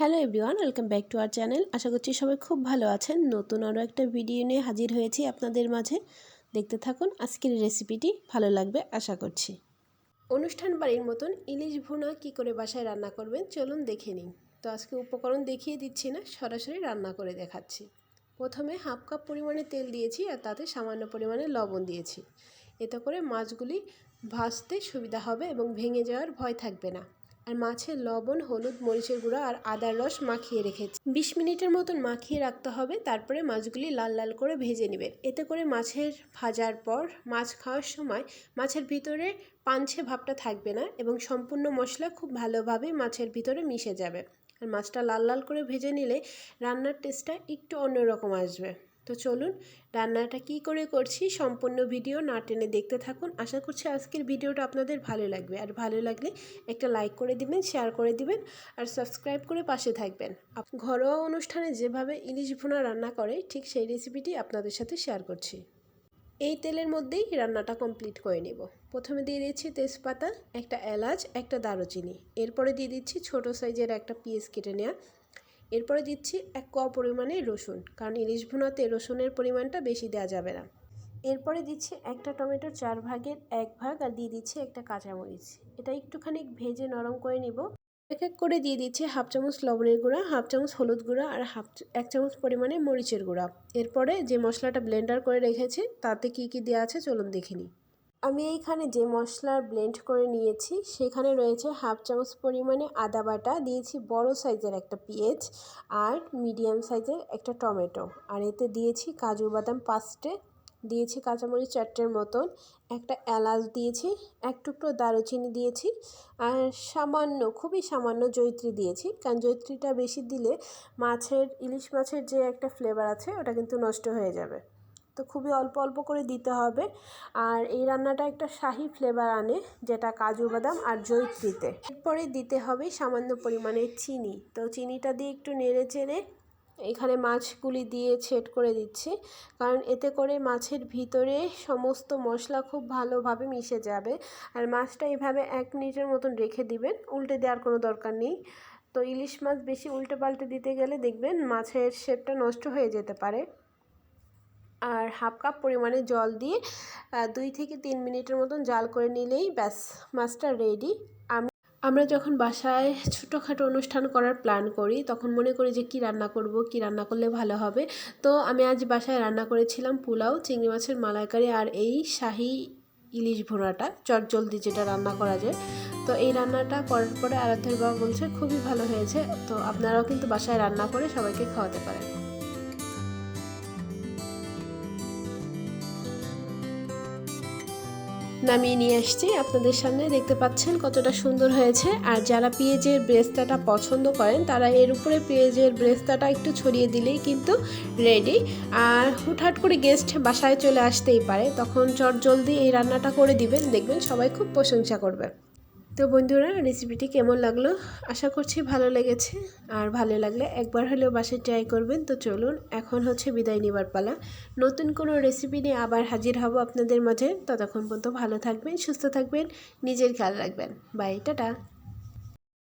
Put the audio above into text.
Hello everyone, welcome back to our channel. আশা করছি সবাই খুব ভালো আছেন। নতুন আরও একটা ভিডিও নিয়ে হাজির হয়েছি আপনাদের মাঝে। দেখতে থাকুন, আজকের রেসিপিটি ভালো লাগবে আশা করছি। অনুষ্ঠান বাড়ির মতন ইলিশ ভুনা কী করে বাসায় রান্না করবেন চলুন দেখে নিন। তো আজকে উপকরণ দেখিয়ে দিচ্ছি না, সরাসরি রান্না করে দেখাচ্ছি। প্রথমে হাফ কাপ পরিমাণে তেল দিয়েছি আর তাতে সামান্য পরিমাণে লবণ দিয়েছি। এতে করে মাছগুলি ভাজতে সুবিধা হবে এবং ভেঙে যাওয়ার ভয় থাকবে না। আর মাছে লবণ, হলুদ, মরিচের গুঁড়া আর আদার রস মাখিয়ে রেখেছি। 20 মিনিটের মতন মাখিয়ে রাখতে হবে। তারপরে মাছগুলি লাল লাল করে ভেজে নেবেন। এতে করে মাছের ভাজার পর মাছ খাওয়ার সময় মাছের ভিতরে পানছে ভাবটা থাকবে না এবং সম্পূর্ণ মশলা খুব ভালোভাবে মাছের ভিতরে মিশে যাবে। আর মাছটা লাল লাল করে ভেজে নিলে রান্নার টেস্টটা একটু অন্যরকম আসবে। তো চলুন রান্নাটা কি করে করছি সম্পূর্ণ ভিডিও না টেনে দেখতে থাকুন। আশা করছি আজকের ভিডিওটা আপনাদের ভালো লাগবে। আর ভালো লাগলে একটা লাইক করে দিবেন, শেয়ার করে দিবেন আর সাবস্ক্রাইব করে পাশে থাকবেন। ঘরোয়া অনুষ্ঠানে যেভাবে ইলিশ ভুনা রান্না করে ঠিক সেই রেসিপিটি আপনাদের সাথে শেয়ার করছি। এই তেলের মধ্যেই রান্নাটা কমপ্লিট করে নেব। প্রথমে দিয়ে দিচ্ছি তেজপাতা, একটা এলাচ, একটা দারুচিনি। এরপরে দিয়ে দিচ্ছি ছোটো সাইজের একটা পেঁয়াজ কেটে নেওয়া। এরপরে দিচ্ছি 1 কোয়া পরিমাণে রসুন, কারণ ইলিশ ভুনাতে রসুনের পরিমাণটা বেশি দেওয়া যাবে না। এরপরে দিচ্ছি একটা টমেটোর 4 ভাগের 1 ভাগ আর দিয়ে দিচ্ছি একটা কাঁচামরিচ। এটা একটুখানি ভেজে নরম করে নিব। এক এক করে দিয়ে দিচ্ছি হাফ চামচ লবণের গুঁড়া, হাফ চামচ হলুদ গুঁড়া আর 1 চামচ পরিমাণে মরিচের গুঁড়া। এরপরে যে মশলাটা ব্লেন্ডার করে রেখেছি তাতে কি কি দেওয়া আছে চলুন দেখে নিই। আমি এইখানে যে মশলা ব্লেন্ড করে নিয়েছি সেখানে রয়েছে হাফ চামচ পরিমাণে আদা বাটা, দিয়েছি বড় সাইজের একটা পেঁয়াজ আর মিডিয়াম সাইজের একটা টমেটো, আর এতে দিয়েছি কাজু বাদাম 5টে, দিয়েছি কাঁচামরিচ 4টের মতন, একটা এলাচ দিয়েছি, 1 টুকরো দারুচিনি দিয়েছি আর সামান্য, খুবই সামান্য জয়িত্রী দিয়েছি, কারণ জয়িত্রীটা বেশি দিলে ইলিশ মাছের যে একটা ফ্লেভার আছে ওটা কিন্তু নষ্ট হয়ে যাবে। তো খুবই অল্প অল্প করে দিতে হবে। আর এই রান্নাটা একটা শাহি ফ্লেভার আনে, যেটা কাজু বাদাম আর জয়িত্রীতে। এরপরে দিতে হবে সামান্য পরিমাণে চিনি। তো চিনিটা দিয়ে একটু নেড়ে চেড়ে এখানে মাছগুলি দিয়ে ছেট করে দিচ্ছি, কারণ এতে করে মাছের ভিতরে সমস্ত মশলা খুব ভালোভাবে মিশে যাবে। আর মাছটা এভাবে 1 মিনিটের মতন রেখে দিবেন, উল্টে দেওয়ার কোনো দরকার নেই। তো ইলিশ মাছ বেশি উল্টে পাল্টে দিতে গেলে দেখবেন মাছের শেপটা নষ্ট হয়ে যেতে পারে। আর হাফ কাপ পরিমাণে জল দিয়ে 2 থেকে 3 মিনিটের মতন জাল করে নিলেই ব্যাস মাছটা রেডি। আমরা যখন বাসায় ছোটোখাটো অনুষ্ঠান করার প্ল্যান করি তখন মনে করি যে কী রান্না করব, কী রান্না করলে ভালো হবে। তো আমি আজ বাসায় রান্না করেছিলাম পোলাও, চিংড়ি মাছের মালাইকারি আর এই শাহি ইলিশ ভুনাটা, চটজলদি যেটা রান্না করা যায়। তো এই রান্নাটা করার পরে আরাধ্যের বাবা বলছে খুবই ভালো হয়েছে। তো আপনারাও কিন্তু বাসায় রান্না করে সবাইকে খাওয়াতে পারেন। নামিয়ে নিয়ে আসছি আপনাদের সামনে, দেখতে পাচ্ছেন কতটা সুন্দর হয়েছে। আর যারা পেঁয়াজের ব্রেস্তাটা পছন্দ করেন তারা এর উপরে পেঁয়াজের ব্রেস্তাটা একটু ছড়িয়ে দিলেই কিন্তু রেডি। আর হুটহাট করে গেস্ট বাসায় চলে আসতেই পারে, তখন চটজলদি এই রান্নাটা করে দিবেন, দেখবেন সবাই খুব প্রশংসা করবে। তো বন্ধুরা, রেসিপিটি কেমন লাগলো আশা করছি ভালো লেগেছে। আর ভালো লাগলে একবার হলেও বাসায় ট্রাই করবেন। তো চলুন এখন বিদায় নেবার পালা। নতুন কোনো রেসিপি নিয়ে আবার হাজির হব আপনাদের মাঝে। ততক্ষণ পর্যন্ত ভালো থাকবেন, সুস্থ থাকবেন, নিজের খেয়াল রাখবেন। Bye, tata.